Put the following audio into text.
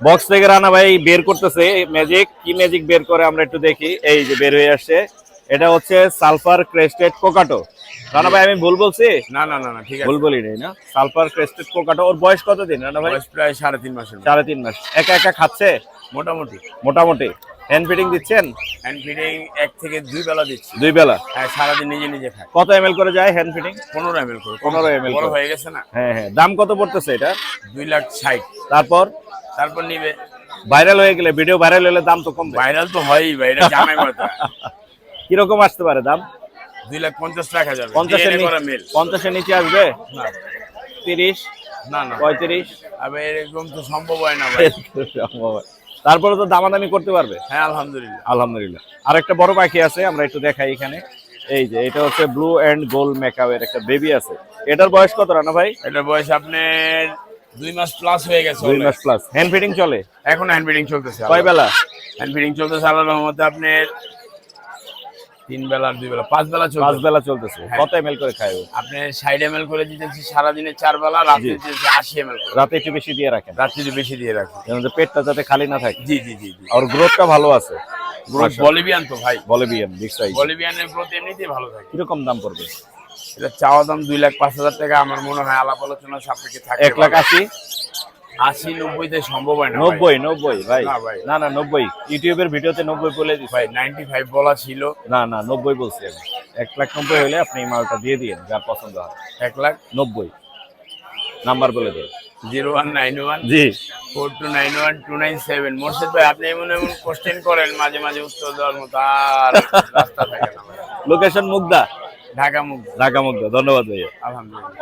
Box থেকে রানা ভাই বের করতেছে ম্যাজিক, কি ম্যাজিক বের করে আমরা একটু দেখি। এই যে বের হয়ে আসছে, এটা হচ্ছে সালফার ক্রেস্টেড কোকাটো। রানা ভাই আমি ভুল বলছি? না না না না, ঠিক আছে। ভুল বলি নাই না? Sulphur crested কোকাটো। ওর বয়স কতদিন রানা ভাই? বয়স প্রায় 3.5 মাসের মতো। 3.5 মাস। একা একা খাচ্ছে মোটামুটি। মোটামুটি? হ্যান্ড ফিডিং দিচ্ছেন? হ্যান্ড ফিডিং 1 থেকে 2 বেলা দিচ্ছি। 2 বেলা? হ্যাঁ, সারাদিন নিজে নিজে খায়। কত এমএল করে যায় হ্যান্ড ফিডিং? 15 ml করে। 15 ml বড় করে। হয়ে গেছে না? হ্যাঁ হ্যাঁ। দাম কত পড়তেছে এটা? 2,60,000। তারপর তারপর নিবে। ভাইরাল হয়ে গেলে, ভিডিও ভাইরাল হলে দাম তো কমবে। ভাইরাল তো হয়ই ভাই, এটা জামাই কথা। কিরকম আসতে পারে দাম? 2,50,000 রাখা যাবে। 50 এর DNA করা নিচে? মেল। 50 এর নিচে আসবে? না 30, না না, 35? আবে এরকম তো সম্ভব হয় না ভাই। তারপরে তো দামাদামি করতে পারবে। হ্যাঁ আলহামদুলিল্লাহ। আলহামদুলিল্লাহ। আর একটা বড় পাখি আছে, আমরা একটু দেখাই এখানে। এই যে এটা হচ্ছে ব্লু এন্ড গোল্ড মেকআপের একটা বেবি আছে। এটার বয়স কত রানা ভাই? এটার বয়স আপনার 2 মাস প্লাস হয়ে গেছে। 2 মাস প্লাস। হ্যান্ড ফিডিং চলে? এখন হ্যান্ড ফিডিং চলতেছে। কয় বেলা? হ্যান্ড ফিডিং চলতেছে আল্লাহর রহমতে আপনার 3 বেলা আর 2 বেলা 5 বেলা 5 চলতেছে। বেলা চলতেছে। হ্যাঁ। কত এমএল করে খায় ও? আপনি 60 ml করে দিতেছি সারাদিনে 4 বেলা, রাতে দিতেছি 80 ml করে। রাতে একটু বেশি দিয়ে রাখেন, রাত্রে একটু বেশি দিয়ে রাখি। যেন যে পেটটা যাতে খালি না থাকে। জি জি জি জি। আর গ্রোথটা ভালো আছে। বলিভিয়ান তো ভাই। Bolivian big size. বলিভিয়ানের গ্রোথ এমনিতেই ভালো থাকে। কিরকম দাম পড়বে? এটা চাওয়া দাম 2,05,000 টাকা। আমার মনে হয় আলাপ আলোচনা সাপেক্ষে থাকে। 1,80,000? 80-90 তে সম্ভব হয় না। 90 ভাই? না ভাই। না না 90, ইউটিউবের ভিডিওতে 90 বলে দিছি ভাই 95 বলা ছিল। না না 90 বলছি আমি। 1,90,000 হলে আপনি এই মালটা দিয়ে দিন, যার পছন্দ হয়। 1,90,000। নাম্বার বলে দেন। 0191 জি। 4291 297। মোর্শেদ ভাই, আপনি এমন এমন কোশ্চেন করেন মাঝে মাঝে উত্তর দেওয়ার মতো আর রাস্তা থাকে না ভাই। লোকেশন মুগদা, ঢাকা মুখ। ঢাকা মুগদা। ধন্যবাদ ভাইয়া। আলহামদুলিল্লাহ।